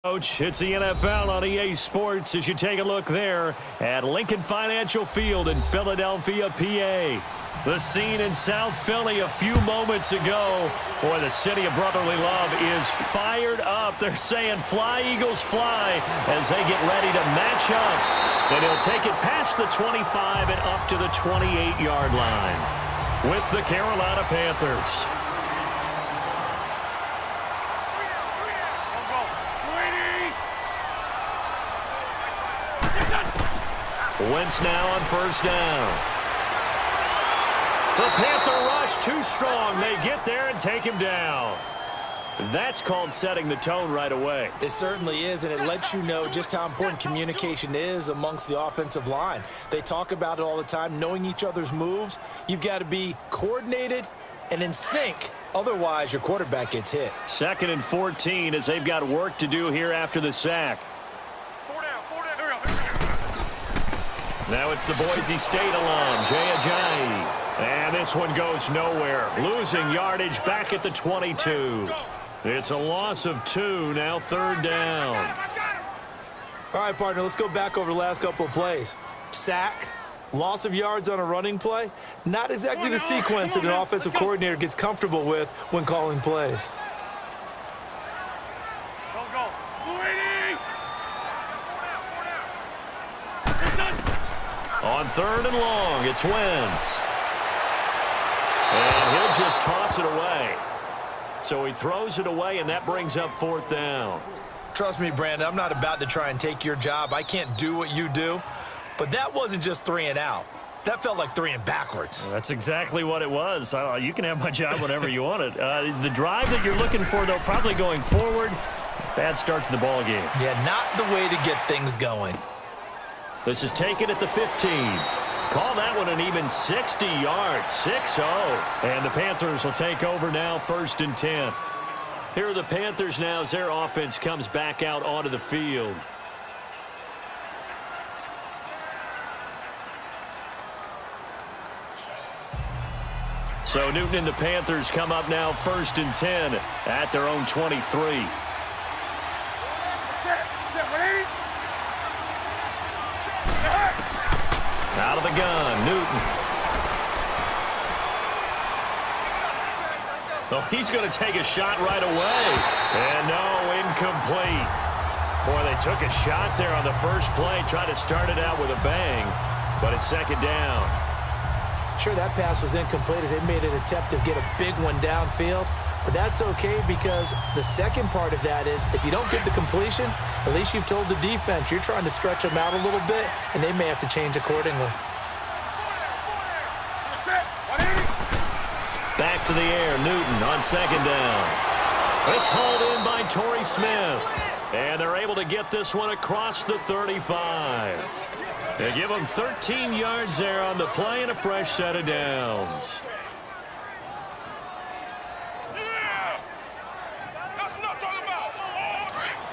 Coach, it's the NFL on EA Sports as you take a look there at Lincoln Financial Field in Philadelphia, PA. The scene in South Philly a few moments ago. Boy, the city of brotherly love is fired up. They're saying fly, Eagles, fly as they get ready to match up. And he'll take it past the 25 and up to the 28-yard line with the Carolina Panthers. Wentz now on first down. The Panther rush too strong. They get there and take him down. That's called setting the tone right away. It certainly is, and it lets you know just how important communication is amongst the offensive line. They talk about it all the time, knowing each other's moves. You've got to be coordinated and in sync. Otherwise, your quarterback gets hit. 2nd and 14 as they've got work to do here after the sack. Now it's the Boise State alum, Jay Ajayi. And this one goes nowhere. Losing yardage back at the 22. It's a loss of 2, now 3rd down. All right, partner, let's go back over the last couple of plays. Sack, loss of yards on a running play. Not exactly the sequence that an offensive coordinator gets comfortable with when calling plays. On 3rd and long, it's Wentz. And he'll just toss it away. So he throws it away, and that brings up 4th down. Trust me, Brandon, I'm not about to try and take your job. I can't do what you do. But that wasn't just 3 and out. That felt like 3 and backwards. Well, that's exactly what it was. You can have my job whenever you want it. The drive that you're looking for, though, probably going forward. Bad start to the ball game. Yeah, not the way to get things going. This is taken at the 15. Call that one an even 60 yards, 6-0. And the Panthers will take over now, 1st and 10. Here are the Panthers now as their offense comes back out onto the field. So Newton and the Panthers come up now 1st and 10 at their own 23. Out of the gun, Newton. Oh, he's going to take a shot right away. And no, incomplete. Boy, they took a shot there on the first play, tried to start it out with a bang, but it's 2nd down. Sure, that pass was incomplete as they made an attempt to get a big one downfield. But that's okay because the second part of that is if you don't get the completion, at least you've told the defense you're trying to stretch them out a little bit, and they may have to change accordingly. Back to the air, Newton on 2nd down. It's hauled in by Torrey Smith. And they're able to get this one across the 35. They give them 13 yards there on the play and a fresh set of downs.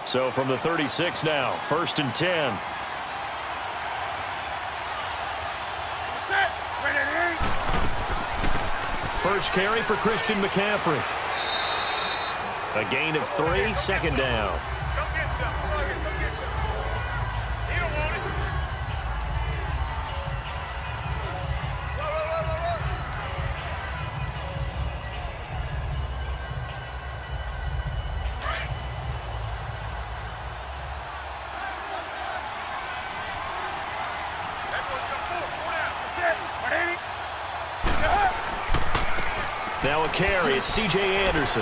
So from the 36 now, 1st and 10. First carry for Christian McCaffrey. A gain of 3, 2nd down. Now a carry, it's C.J. Anderson.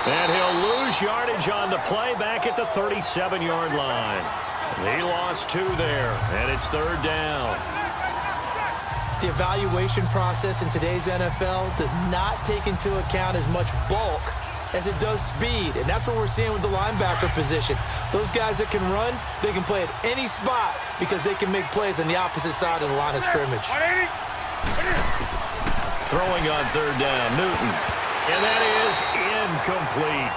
And he'll lose yardage on the play back at the 37-yard line. He lost 2 there, and it's 3rd down. The evaluation process in today's NFL does not take into account as much bulk as it does speed, and that's what we're seeing with the linebacker position. Those guys that can run, they can play at any spot because they can make plays on the opposite side of the line of scrimmage. Throwing on 3rd down, Newton. And that is incomplete.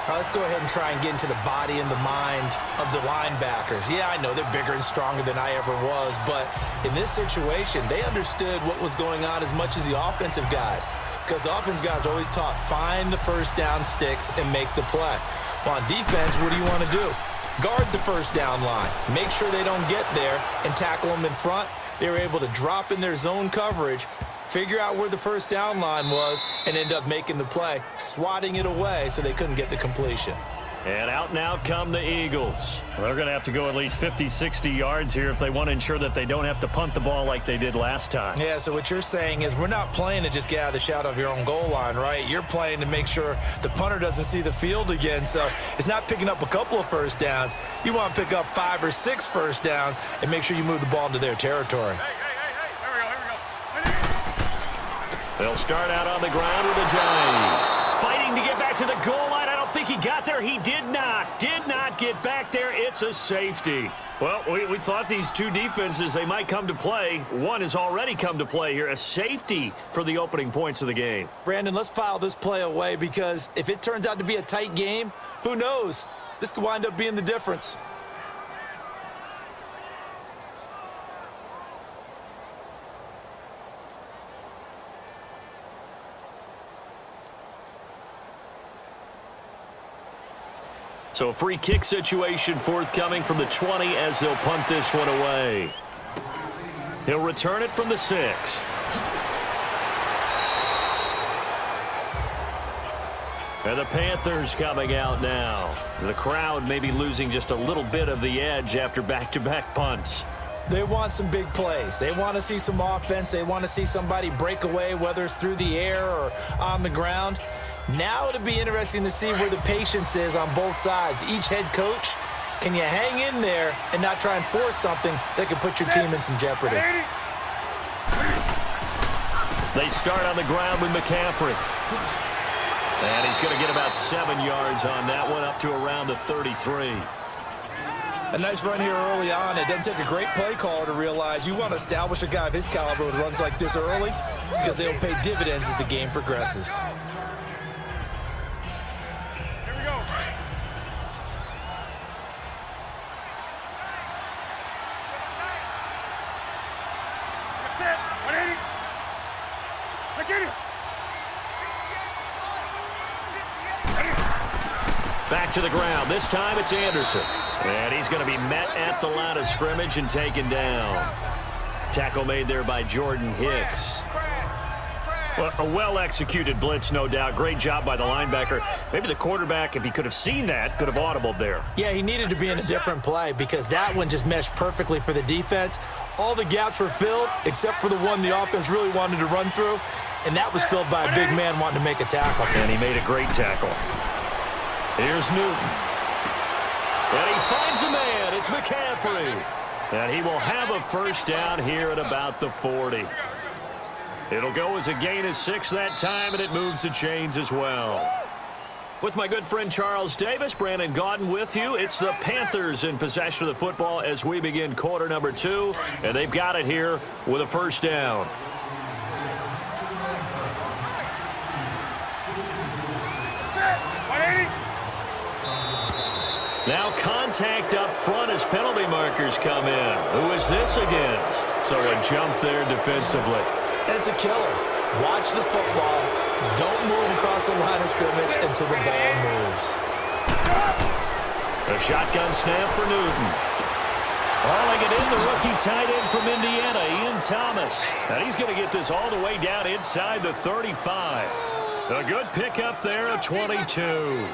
All right, let's go ahead and try and get into the body and the mind of the linebackers. Yeah, I know they're bigger and stronger than I ever was, but in this situation, they understood what was going on as much as the offensive guys. because the offense guys are always taught, find the first down sticks and make the play. Well, on defense, what do you want to do? Guard the first down line. Make sure they don't get there and tackle them in front. They were able to drop in their zone coverage, figure out where the first down line was, and end up making the play, swatting it away so they couldn't get the completion. And out now come the Eagles. They're going to have to go at least 50, 60 yards here if they want to ensure that they don't have to punt the ball like they did last time. Yeah, so what you're saying is we're not playing to just get out of the shadow of your own goal line, right? You're playing to make sure the punter doesn't see the field again. So it's not picking up a couple of first downs. You want to pick up 5 or 6 first downs and make sure you move the ball into their territory. Here we go. They'll start out on the ground with a Johnny. Fighting to get back to the goal line. I don't think he got there. He did not get back there. It's a safety. Well, we thought these two defenses, they might come to play. One has already come to play here. A safety for the opening points of the game. Brandon, let's file this play away because if it turns out to be a tight game, who knows? This could wind up being the difference. So a free kick situation forthcoming from the 20 as they'll punt this one away. He'll return it from the 6. And the Panthers coming out now. The crowd may be losing just a little bit of the edge after back-to-back punts. They want some big plays. They want to see some offense. They want to see somebody break away, whether it's through the air or on the ground. Now it'll be interesting to see where the patience is on both sides. Each head coach, can you hang in there and not try and force something that could put your team in some jeopardy? They start on the ground with McCaffrey. And he's going to get about 7 yards on that one, up to around the 33. A nice run here early on. It doesn't take a great play caller to realize you want to establish a guy of his caliber with runs like this early because they'll pay dividends as the game progresses. Back to the ground. This time it's Anderson. And he's going to be met at the line of scrimmage and taken down. Tackle made there by Jordan Hicks. Well, a well-executed blitz, no doubt. Great job by the linebacker. Maybe the quarterback, if he could have seen that, could have audibled there. Yeah, he needed to be in a different play because that one just meshed perfectly for the defense. All the gaps were filled except for the one the offense really wanted to run through, and that was filled by a big man wanting to make a tackle. And he made a great tackle. Here's Newton. And he finds a man. It's McCaffrey. And he will have a first down here at about the 40. It'll go as a gain of 6 that time, and it moves the chains as well. With my good friend Charles Davis, Brandon Gaudin with you. It's the Panthers in possession of the football as we begin quarter number 2, and they've got it here with a first down. Now contact up front as penalty markers come in. Who is this against? So a jump there defensively. And it's a killer. Watch the football. Don't move across the line of scrimmage until the ball moves. A shotgun snap for Newton. Hauling it in, the rookie tight end from Indiana, Ian Thomas. And he's going to get this all the way down inside the 35. A good pickup there, a 22.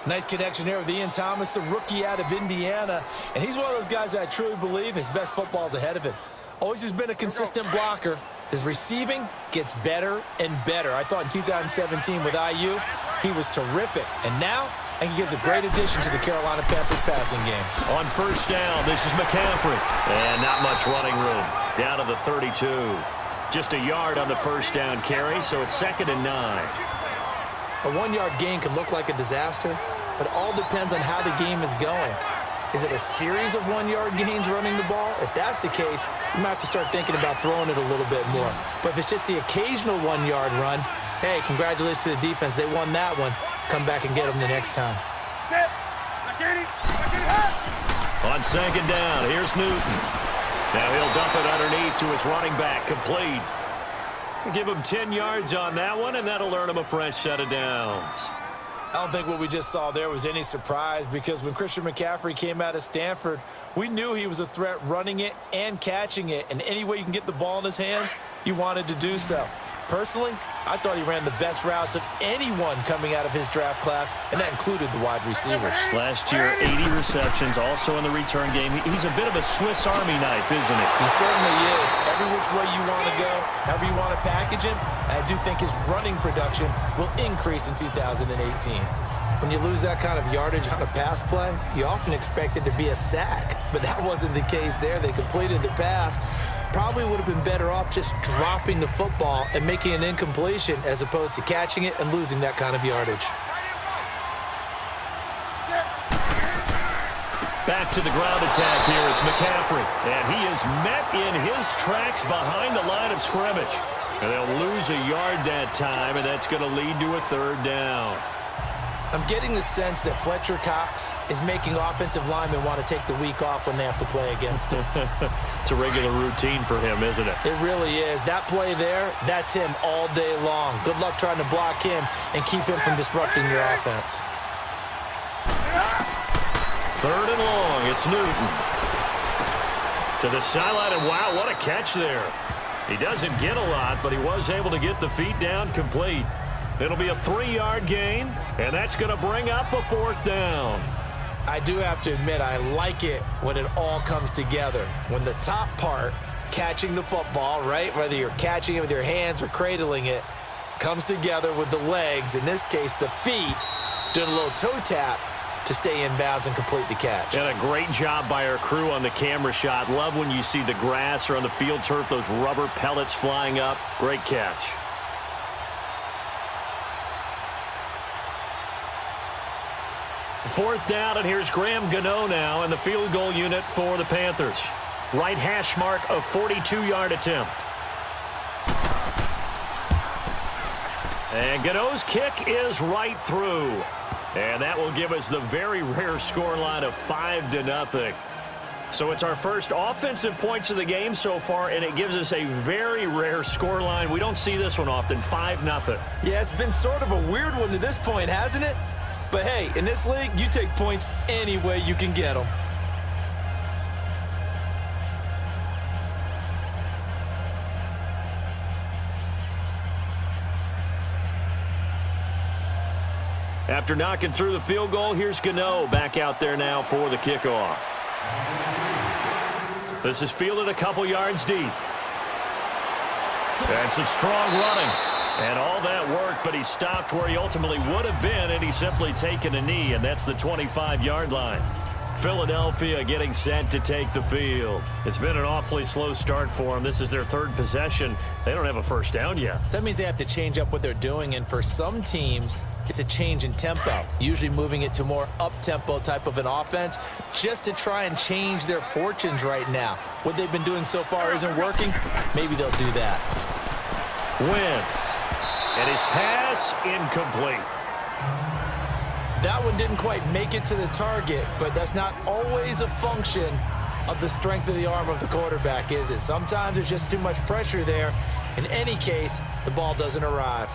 Nice connection there with Ian Thomas, the rookie out of Indiana. And he's one of those guys that I truly believe his best football is ahead of him. Always has been a consistent blocker. His receiving gets better and better. I thought in 2017 with IU, he was terrific. And now, I think he gives a great addition to the Carolina Panthers passing game. On first down, this is McCaffrey. And not much running room. Down to the 32. Just a yard on the first down carry, so it's 2nd and 9. A 1-yard gain can look like a disaster, but all depends on how the game is going. Is it a series of 1-yard gains running the ball? If that's the case, you might have to start thinking about throwing it a little bit more. But if it's just the occasional 1-yard run, hey, congratulations to the defense. They won that one. Come back and get them the next time. On 2nd down, here's Newton. Now he'll dump it underneath to his running back, complete. Give him 10 yards on that one, and that'll earn him a fresh set of downs. I don't think what we just saw there was any surprise, because when Christian McCaffrey came out of Stanford, we knew he was a threat running it and catching it. And any way you can get the ball in his hands, you wanted to do so. Personally, I thought he ran the best routes of anyone coming out of his draft class, and that included the wide receivers. Last year, 80 receptions, also in the return game. He's a bit of a Swiss Army knife, isn't he? He certainly is. Every which way you want to go, however you want to package him, and I do think his running production will increase in 2018. When you lose that kind of yardage on a pass play, you often expect it to be a sack, but that wasn't the case there. They completed the pass. Probably would have been better off just dropping the football and making an incompletion as opposed to catching it and losing that kind of yardage. Back to the ground attack here. It's McCaffrey. And he is met in his tracks behind the line of scrimmage. And they'll lose a yard that time, and that's going to lead to a third down. I'm getting the sense that Fletcher Cox is making offensive linemen want to take the week off when they have to play against him. It's a regular routine for him, isn't it? It really is. That play there, that's him all day long. Good luck trying to block him and keep him from disrupting your offense. Third and long. It's Newton. To the sideline, and wow, what a catch there. He doesn't get a lot, but he was able to get the feet down complete. It'll be a 3-yard gain, and that's going to bring up a fourth down. I do have to admit, I like it when it all comes together. When the top part, catching the football, right, whether you're catching it with your hands or cradling it, comes together with the legs, in this case the feet, doing a little toe tap to stay in bounds and complete the catch. And a great job by our crew on the camera shot. Love when you see the grass or on the field turf, those rubber pellets flying up. Great catch. Fourth down, and here's Graham Gano now in the field goal unit for the Panthers. Right hash mark of 42-yard attempt. And Gano's kick is right through. And that will give us the very rare scoreline of 5-0. So it's our first offensive points of the game so far, and it gives us a very rare scoreline. We don't see this one often, 5-0. Yeah, it's been sort of a weird one to this point, hasn't it? But hey, in this league, you take points any way you can get them. After knocking through the field goal, here's Gano back out there now for the kickoff. This is fielded a couple yards deep. And some strong running. And all that work, but he stopped where he ultimately would have been, and he's simply taken a knee, and that's the 25-yard line. Philadelphia getting set to take the field. It's been an awfully slow start for them. This is their third possession. They don't have a first down yet. So that means they have to change up what they're doing, and for some teams, it's a change in tempo, usually moving it to more up-tempo type of an offense just to try and change their fortunes right now. What they've been doing so far isn't working. Maybe they'll do that. Wentz. And his pass incomplete. That one didn't quite make it to the target, but that's not always a function of the strength of the arm of the quarterback, is it? Sometimes there's just too much pressure there. In any case, the ball doesn't arrive.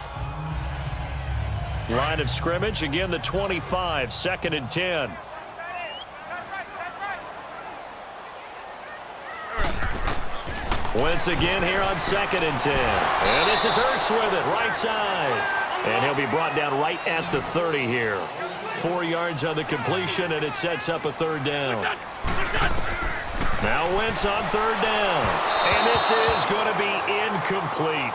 Line of scrimmage, again the 25, 2nd and 10. Wentz again here on 2nd and 10. And this is Ertz with it, right side. And he'll be brought down right at the 30 here. 4 yards on the completion, and it sets up a third down. Now Wentz on third down. And this is going to be incomplete.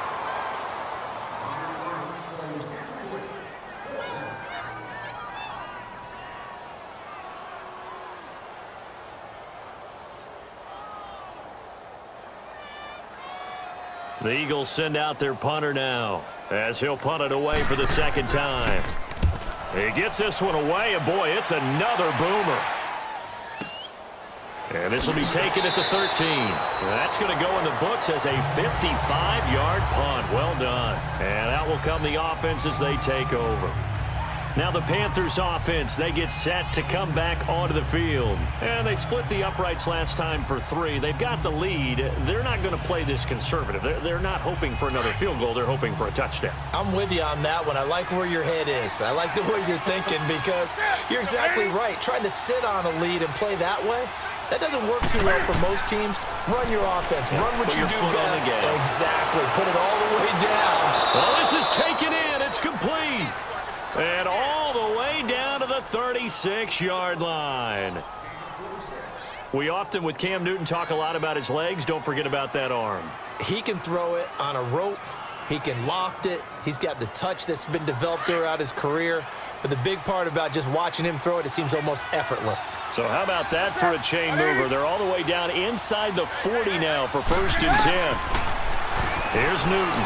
The Eagles send out their punter now as he'll punt it away for the second time. He gets this one away, and boy, it's another boomer. And this will be taken at the 13. That's going to go in the books as a 55-yard punt. Well done. And out will come the offense as they take over. Now the Panthers offense, they get set to come back onto the field. And they split the uprights last time for 3. They've got the lead. They're not going to play this conservative. They're not hoping for another field goal. They're hoping for a touchdown. I'm with you on that one. I like where your head is. I like the way you're thinking because you're exactly right. Trying to sit on a lead and play that way, that doesn't work too well for most teams. Run your offense. Run what you do best. Exactly. Put it all the way down. Well, this is taken in. It's complete. And all the way down to the 36-yard line. We often, with Cam Newton, talk a lot about his legs. Don't forget about that arm. He can throw it on a rope. He can loft it. He's got the touch that's been developed throughout his career. But the big part about just watching him throw it, it seems almost effortless. So how about that for a chain mover? They're all the way down inside the 40 now for 1st and 10. Here's Newton.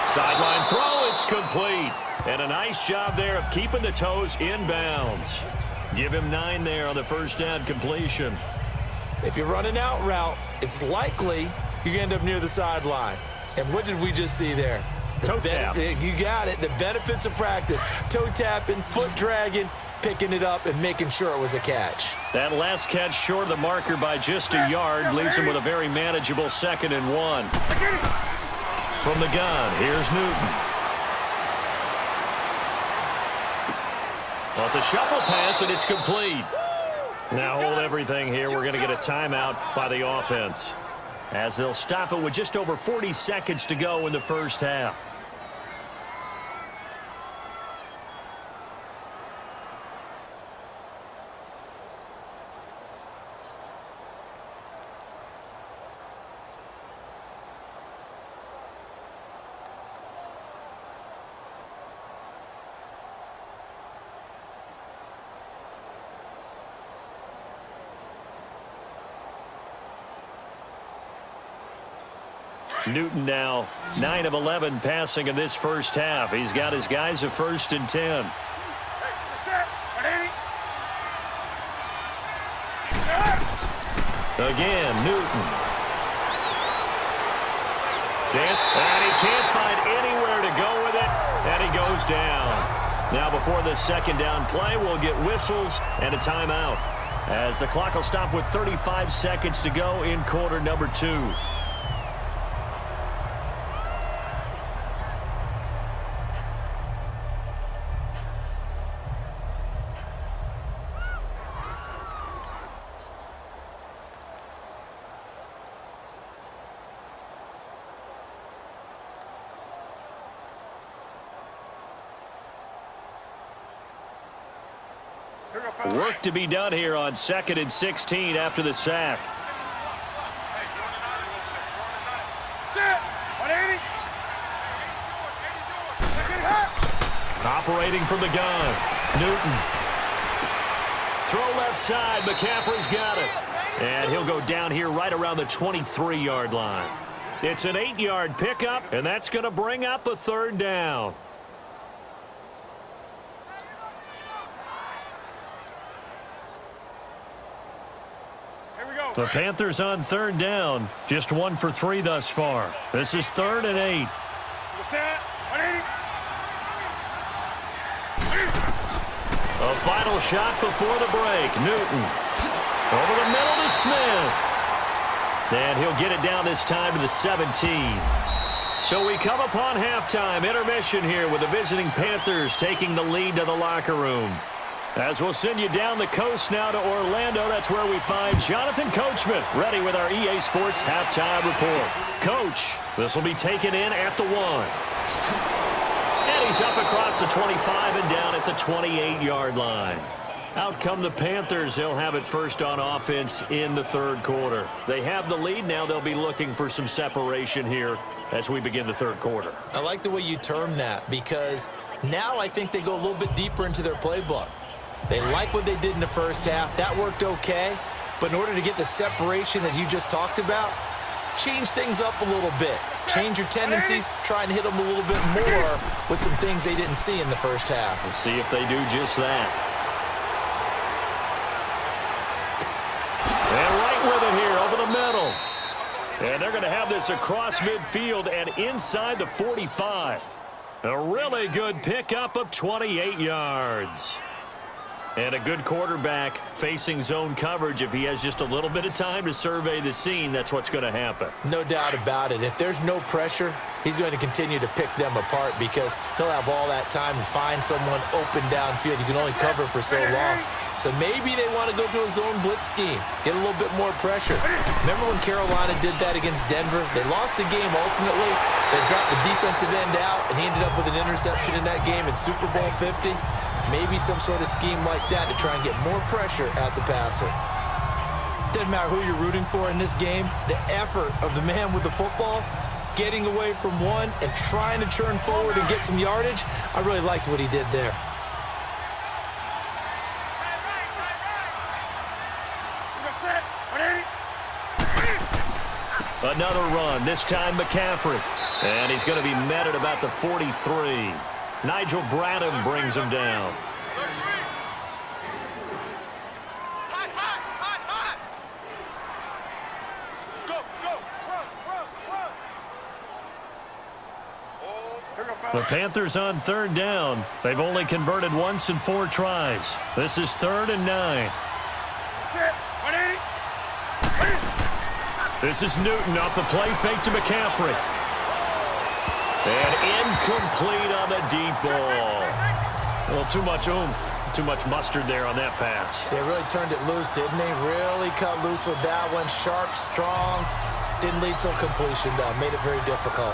Sideline throw, it's complete. And a nice job there of keeping the toes in bounds. Give him 9 there on the 1st down completion. If you're running out route, it's likely you're going to end up near the sideline. And what did we just see there? Toe tap. You got it. The benefits of practice. Toe tapping, foot dragging, picking it up, and making sure it was a catch. That last catch short of the marker by just a yard leaves him with a very manageable 2nd and 1. From the gun, here's Newton. Well, it's a shuffle pass, and it's complete. Now hold everything here. We're going to get a timeout by the offense, as they'll stop it with just over 40 seconds to go in the 1st half. Newton now 9 of 11 passing in this 1st half. He's got his guys at 1st and 10. Again, Newton. And he can't find anywhere to go with it, and he goes down. Now before the 2nd down play, we'll get whistles and a timeout, as the clock will stop with 35 seconds to go in quarter number 2. Work to be done here on 2nd and 16 after the sack. Operating from the gun, Newton. Throw left side, McCaffrey's got it. And he'll go down here right around the 23-yard line. It's an 8-yard pickup, and that's going to bring up a 3rd down. The Panthers on 3rd down. Just 1 for 3 thus far. This is 3rd and 8. A final shot before the break. Newton. Over the middle to Smith. And he'll get it down this time to the 17. So we come upon halftime. Intermission here with the visiting Panthers taking the lead to the locker room. As we'll send you down the coast now to Orlando, that's where we find Jonathan Coachman, ready with our EA Sports halftime report. Coach, this will be taken in at the 1. And he's up across the 25 and down at the 28-yard line. Out come the Panthers. They'll have it first on offense in the 3rd quarter. They have the lead. Now they'll be looking for some separation here as we begin the 3rd quarter. I like the way you term that, because now I think they go a little bit deeper into their playbook. They like what they did in the 1st half. That worked okay. But in order to get the separation that you just talked about, change things up a little bit. Change your tendencies. Try and hit them a little bit more with some things they didn't see in the 1st half. We'll see if they do just that. And right with it here over the middle. And they're going to have this across midfield and inside the 45. A really good pickup of 28 yards. And a good quarterback facing zone coverage. If he has just a little bit of time to survey the scene, that's what's going to happen. No doubt about it. If there's no pressure, he's going to continue to pick them apart because he'll have all that time to find someone open downfield. You can only cover for so long. So maybe they want to go to a zone blitz scheme, get a little bit more pressure. Remember when Carolina did that against Denver? They lost the game ultimately. They dropped the defensive end out, and he ended up with an interception in that game in Super Bowl 50. Maybe some sort of scheme like that to try and get more pressure at the passer. Doesn't matter who you're rooting for in this game. The effort of the man with the football, getting away from one and trying to turn forward and get some yardage, I really liked what he did there. Another run, this time McCaffrey. And he's going to be met at about the 43. Nigel Bradham brings him down. The Panthers on third down. They've only converted once in 4 tries. This is 3rd and 9. This is Newton off the play fake to McCaffrey. And incomplete on the deep ball. Well, too much oomph, too much mustard there on that pass. They really turned it loose, didn't they? Really cut loose with that one. Sharp, strong. Didn't lead to a completion, though. Made it very difficult.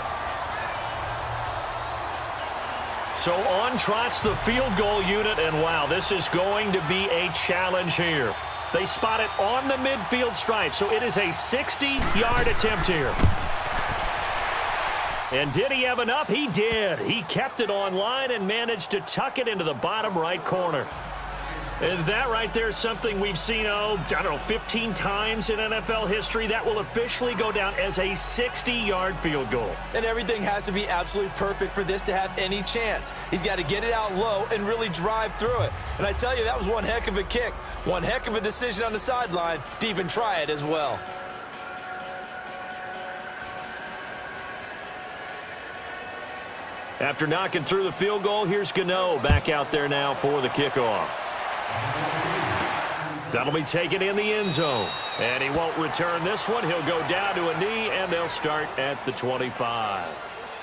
So on trots the field goal unit, and wow, this is going to be a challenge here. They spot it on the midfield stripe, so it is a 60-yard attempt here. And did he have enough? He did. He kept it on line and managed to tuck it into the bottom right corner. And that right there is something we've seen, 15 times in NFL history. That will officially go down as a 60-yard field goal. And everything has to be absolutely perfect for this to have any chance. He's got to get it out low and really drive through it. And I tell you, that was one heck of a kick. One heck of a decision on the sideline to even try it as well. After knocking through the field goal, here's Gano back out there now for the kickoff. That'll be taken in the end zone. And he won't return this one. He'll go down to a knee, and they'll start at the 25.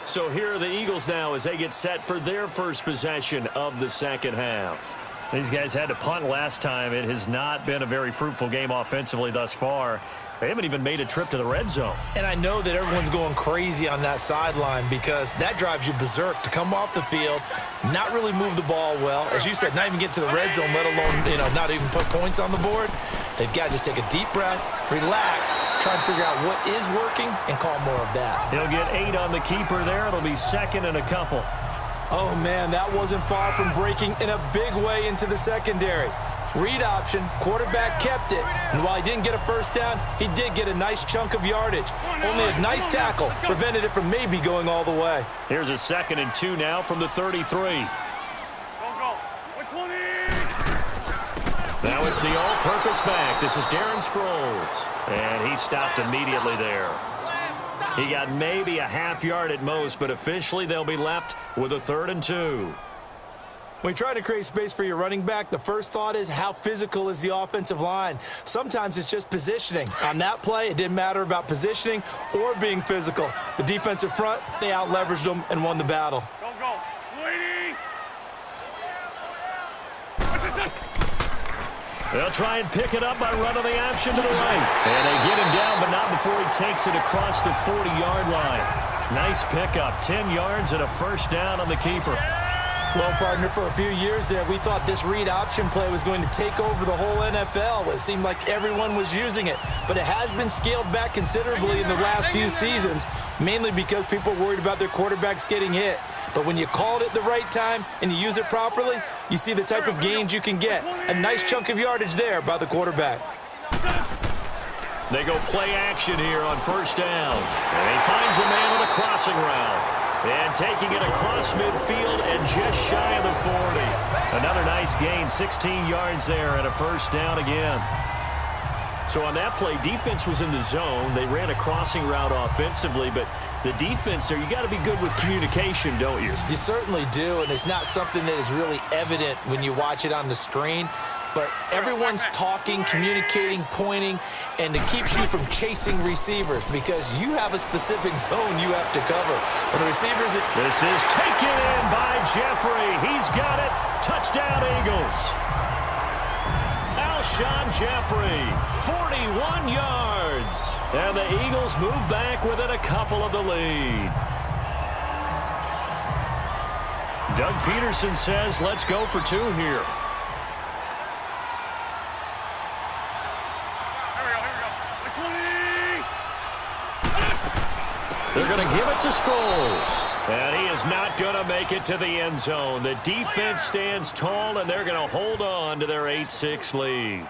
So here are the Eagles now as they get set for their first possession of the second half. These guys had to punt last time. It has not been a very fruitful game offensively thus far. They haven't even made a trip to the red zone. And I know that everyone's going crazy on that sideline because that drives you berserk to come off the field, not really move the ball well. As you said, not even get to the red zone, let alone, not even put points on the board. They've got to just take a deep breath, relax, try and figure out what is working, and call more of that. He'll get 8 on the keeper there. It'll be 2nd and a couple. Oh, man, that wasn't far from breaking in a big way into the secondary. Read option, quarterback kept it, and while he didn't get a first down, he did get a nice chunk of yardage. Only a nice tackle prevented it from maybe going all the way. Here's a 2nd and 2 now from the 33. Now it's the all-purpose back. This is Darren Sproles, and he stopped immediately there. He got maybe a half yard at most, but officially they'll be left with a 3rd and 2. When you try to create space for your running back, the first thought is how physical is the offensive line. Sometimes it's just positioning. On that play, it didn't matter about positioning or being physical. The defensive front, they out-leveraged them and won the battle. Go. Lady. They'll try and pick it up by running the option to the right. And they get him down, but not before he takes it across the 40-yard line. Nice pickup, 10 yards and a first down on the keeper. Well, partner, for a few years there, we thought this read option play was going to take over the whole NFL. It seemed like everyone was using it, but it has been scaled back considerably in the last few seasons, mainly because people are worried about their quarterbacks getting hit. But when you call it at the right time and you use it properly, you see the type of gains you can get. A nice chunk of yardage there by the quarterback. They go play action here on first down. And he finds a man on a crossing route. And taking it across midfield and just shy of the 40. Another nice gain, 16 yards there and a first down again. So on that play, defense was in the zone. They ran a crossing route offensively, but the defense there, you got to be good with communication, don't you? You certainly do, and it's not something that is really evident when you watch it on the screen. But everyone's talking, communicating, pointing, and it keeps you from chasing receivers because you have a specific zone you have to cover. When the receivers... This is taken in by Jeffery. He's got it. Touchdown, Eagles. Alshon Jeffery, 41 yards. And the Eagles move back within a couple of the lead. Doug Peterson says, let's go for two here. They're going to give it to Sproles. And he is not going to make it to the end zone. The defense stands tall, and they're going to hold on to their 8-6 lead.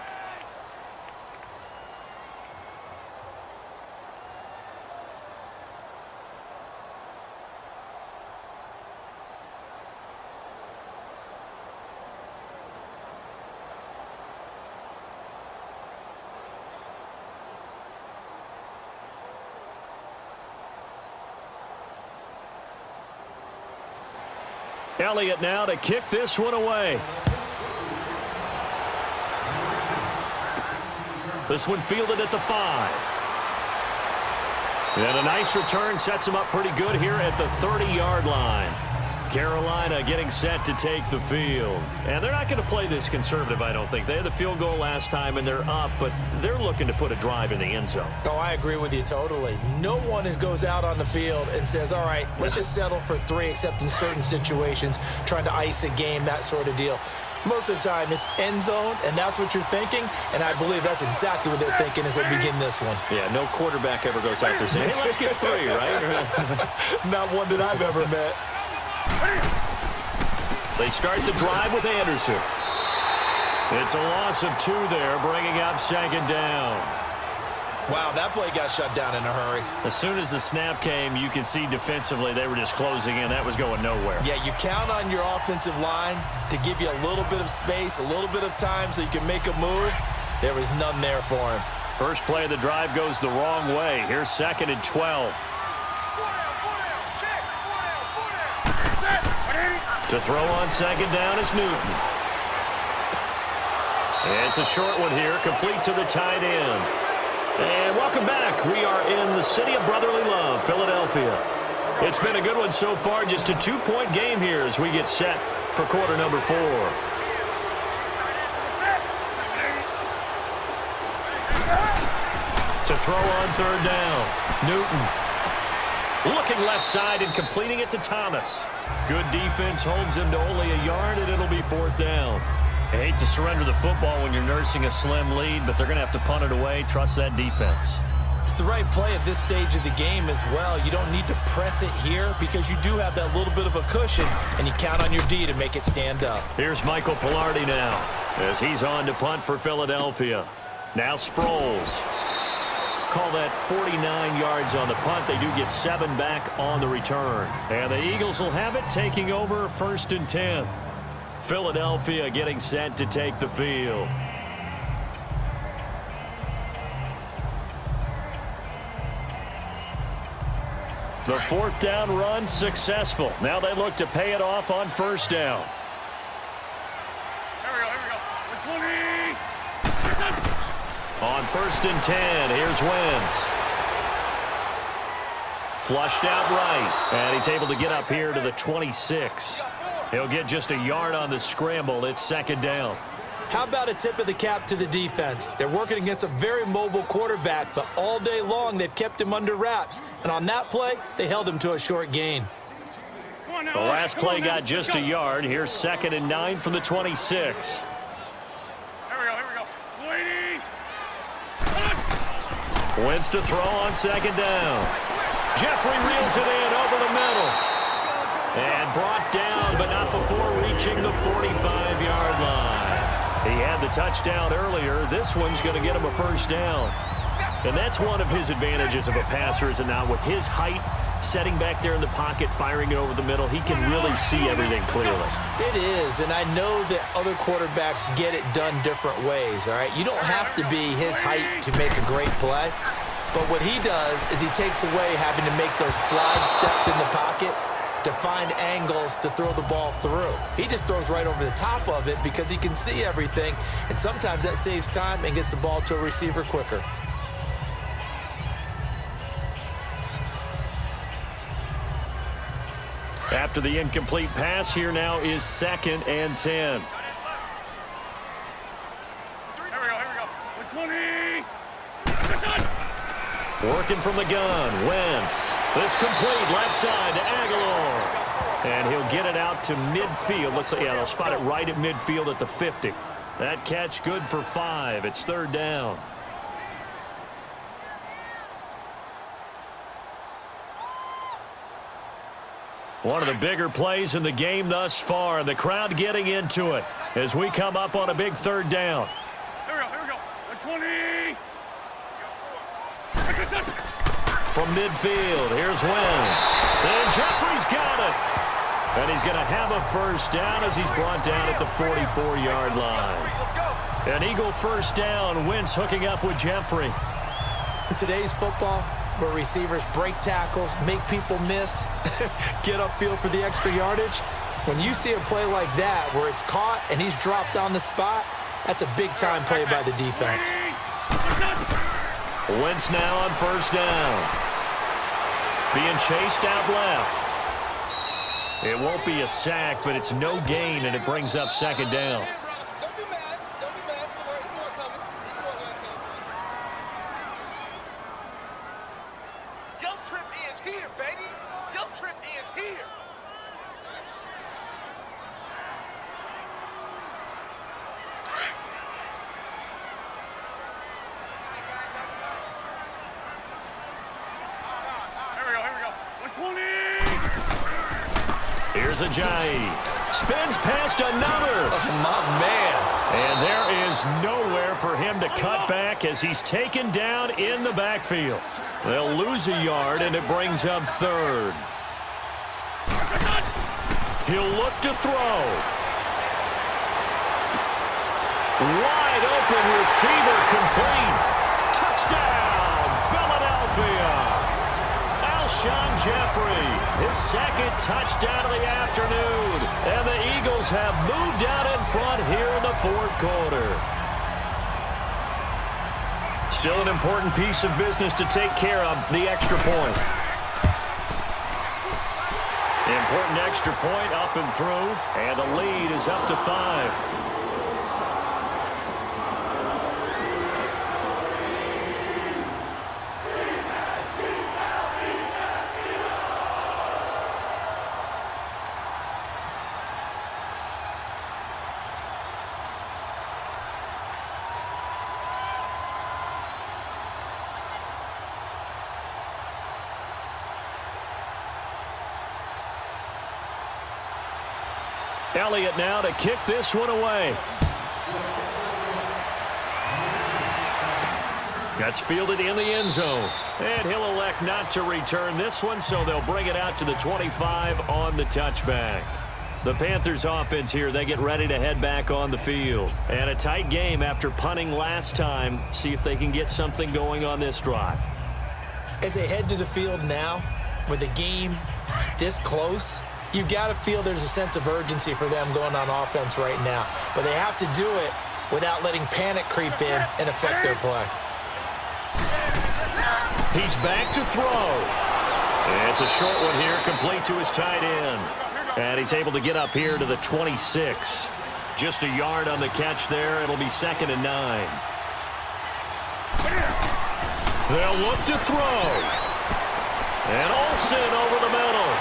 Elliott now to kick this one away. This one fielded at the 5. And a nice return sets him up pretty good here at the 30-yard line. Carolina getting set to take the field. And they're not going to play this conservative, I don't think. They had the field goal last time, and they're up, but they're looking to put a drive in the end zone. Oh, I agree with you totally. No one goes out on the field and says, all right, let's just settle for 3, except in certain situations, trying to ice a game, that sort of deal. Most of the time, it's end zone, and that's what you're thinking, and I believe that's exactly what they're thinking as they begin this one. Yeah, no quarterback ever goes out there saying, hey, let's get 3, right? Not one that I've ever met. They start the drive with Anderson. It's a loss of 2 there, bringing up second down. Wow, that play got shut down in a hurry. As soon as the snap came, you can see defensively they were just closing in. That was going nowhere. Yeah, you count on your offensive line to give you a little bit of space, a little bit of time so you can make a move. There was none there for him. First play of the drive goes the wrong way. Here's 2nd and 12. To throw on second down is Newton. It's a short one here, complete to the tight end. And welcome back. We are in the city of brotherly love, Philadelphia. It's been a good one so far, just a 2-point game here as we get set for quarter number 4. To throw on third down, Newton. Looking left side and completing it to Thomas. Good defense holds him to only a yard, and it'll be 4th down. I hate to surrender the football when you're nursing a slim lead, but they're going to have to punt it away. Trust that defense. It's the right play at this stage of the game as well. You don't need to press it here because you do have that little bit of a cushion, and you count on your D to make it stand up. Here's Michael Pilardi now as he's on to punt for Philadelphia. Now Sproles. Call that 49 yards on the punt. They do get 7 back on the return. And the Eagles will have it, taking over 1st and 10. Philadelphia getting set to take the field. The 4th down run successful. Now they look to pay it off on 1st down. Here we go. 20. On 1st and 10, here's Wentz. Flushed out right, and he's able to get up here to the 26. He'll get just a yard on the scramble. It's 2nd down. How about a tip of the cap to the defense? They're working against a very mobile quarterback, but all day long they've kept him under wraps. And on that play, they held him to a short gain. The last play got just a yard. Here's 2nd and 9 from the 26. Wentz to throw on 2nd down. Jeffery reels it in over the middle. And brought down, but not before reaching the 45-yard line. He had the touchdown earlier. This one's going to get him a 1st down. And that's one of his advantages of a passer, is it not? With his height, setting back there in the pocket, firing it over the middle, he can really see everything clearly. It is, and I know that other quarterbacks get it done different ways, all right? You don't have to be his height to make a great play. But what he does is he takes away having to make those slide steps in the pocket to find angles to throw the ball through. He just throws right over the top of it because he can see everything, and sometimes that saves time and gets the ball to a receiver quicker. After the incomplete pass, here now is 2nd and 10. Here we go. 120. Working from the gun, Wentz. This complete left side to Aguilar. And he'll get it out to midfield. They'll spot it right at midfield at the 50. That catch good for 5. It's 3rd down. One of the bigger plays in the game thus far. The crowd getting into it as we come up on a big 3rd down. Here we go. 120. From midfield, here's Wentz. And Jeffrey's got it. And he's going to have a 1st down as he's brought down at the 44-yard line. An Eagle 1st down. Wentz hooking up with Jeffrey. In today's football, where receivers break tackles, make people miss, get upfield for the extra yardage, when you see a play like that where it's caught and he's dropped on the spot, that's a big-time play by the defense. Wentz now on 1st down. Being chased out left. It won't be a sack, but it's no gain, and it brings up 2nd down. Don't be mad. Your trip is here, baby. Your trip is here. Here we go. 120. Here's Ajayi. Spins past another. My man. And there is nowhere for him to cut back as he's taken down in the backfield. They'll lose a yard, and it brings up 3rd. He'll look to throw. Wide open receiver complete. Touchdown, Philadelphia. Alshon Jeffery, his 2nd touchdown of the afternoon. And the Eagles have moved out in front here in the 4th quarter. Still an important piece of business to take care of, the extra point. Important extra point up and through, and the lead is up to 5. Elliott now to kick this one away. That's fielded in the end zone. And he'll elect not to return this one, so they'll bring it out to the 25 on the touchback. The Panthers offense here, they get ready to head back on the field. And a tight game after punting last time. See if they can get something going on this drive. As they head to the field now, with the game this close, you've got to feel there's a sense of urgency for them going on offense right now. But they have to do it without letting panic creep in and affect their play. He's back to throw. It's a short one here, complete to his tight end. And he's able to get up here to the 26. Just a yard on the catch there. It'll be 2nd and 9. They'll look to throw. And Olsen over the middle.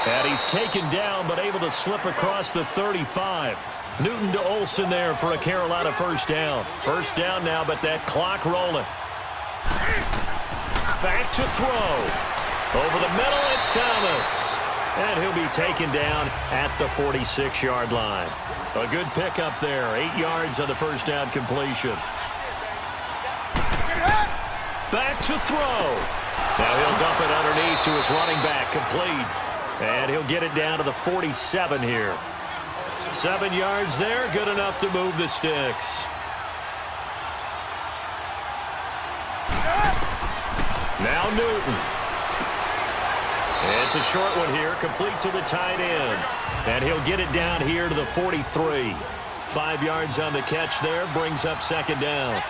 And he's taken down, but able to slip across the 35. Newton to Olsen there for a Carolina 1st down. 1st down now, but that clock rolling. Back to throw. Over the middle, it's Thomas. And he'll be taken down at the 46-yard line. A good pickup there. 8 yards on the 1st down completion. Back to throw. Now he'll dump it underneath to his running back, complete. And he'll get it down to the 47 here. 7 yards there, good enough to move the sticks. Now Newton. It's a short one here, complete to the tight end. And he'll get it down here to the 43. 5 yards on the catch there, brings up second down.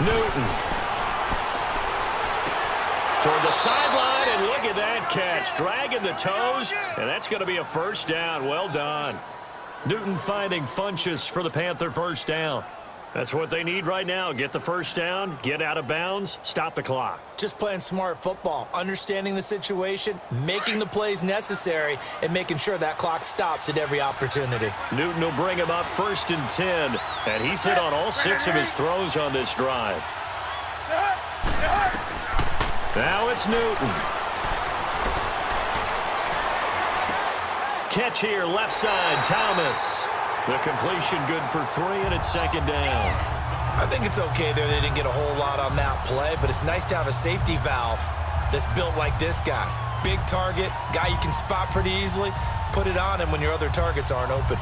Newton. Toward the sideline, and look at that catch. Dragging the toes, and that's going to be a first down. Well done. Newton finding Funchess for the Panther first down. That's what they need right now. Get the first down, get out of bounds, stop the clock. Just playing smart football, understanding the situation, making the plays necessary, and making sure that clock stops at every opportunity. Newton will bring him up 1st and 10, and he's hit on all 6 of his throws on this drive. Now it's Newton. Catch here, left side, Thomas. The completion good for 3, and it's second down. I think it's okay there. They didn't get a whole lot on that play, but it's nice to have a safety valve that's built like this guy. Big target, guy you can spot pretty easily. Put it on him when your other targets aren't open.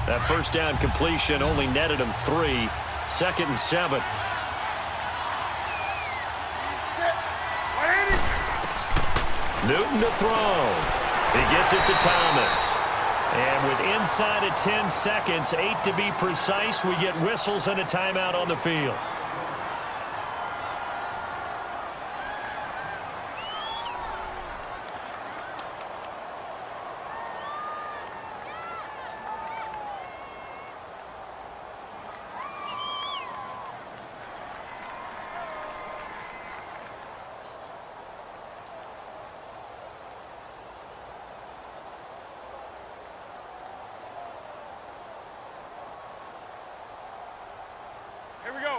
That first down completion only netted him 3. 2nd and 7. Newton to throw. He gets it to Thomas. And with inside of 10 seconds, 8 to be precise, we get whistles and a timeout on the field.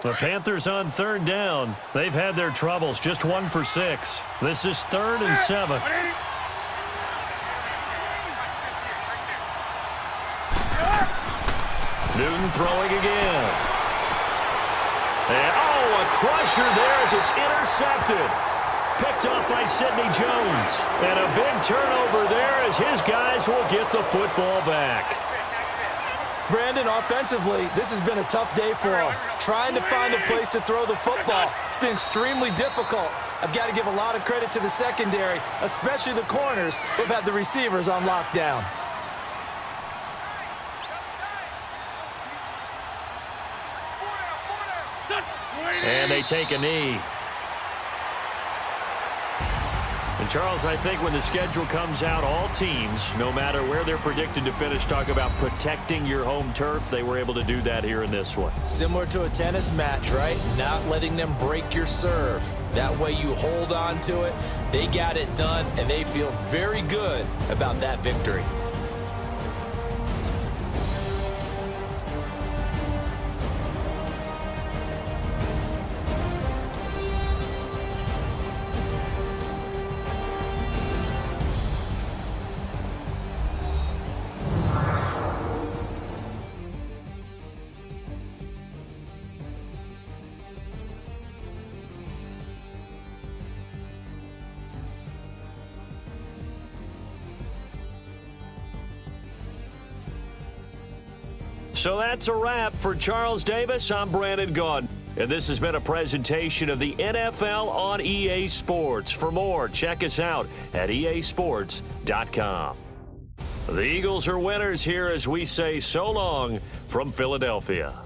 The Panthers on 3rd down. They've had their troubles, just 1 for 6. This is 3rd and 7. Newton throwing again. And, a crusher there as it's intercepted. Picked off by Sidney Jones. And a big turnover there as his guys will get the football back. Brandon, offensively, this has been a tough day for him. Trying to find a place to throw the football. It's been extremely difficult. I've got to give a lot of credit to the secondary, especially the corners who've had the receivers on lockdown. And they take a knee. And, Charles, I think when the schedule comes out, all teams, no matter where they're predicted to finish, talk about protecting your home turf. They were able to do that here in this one. Similar to a tennis match, right? Not letting them break your serve. That way you hold on to it. They got it done, and they feel very good about that victory. So that's a wrap for Charles Davis. I'm Brandon Gaudin, and this has been a presentation of the NFL on EA Sports. For more, check us out at easports.com. The Eagles are winners here as we say so long from Philadelphia.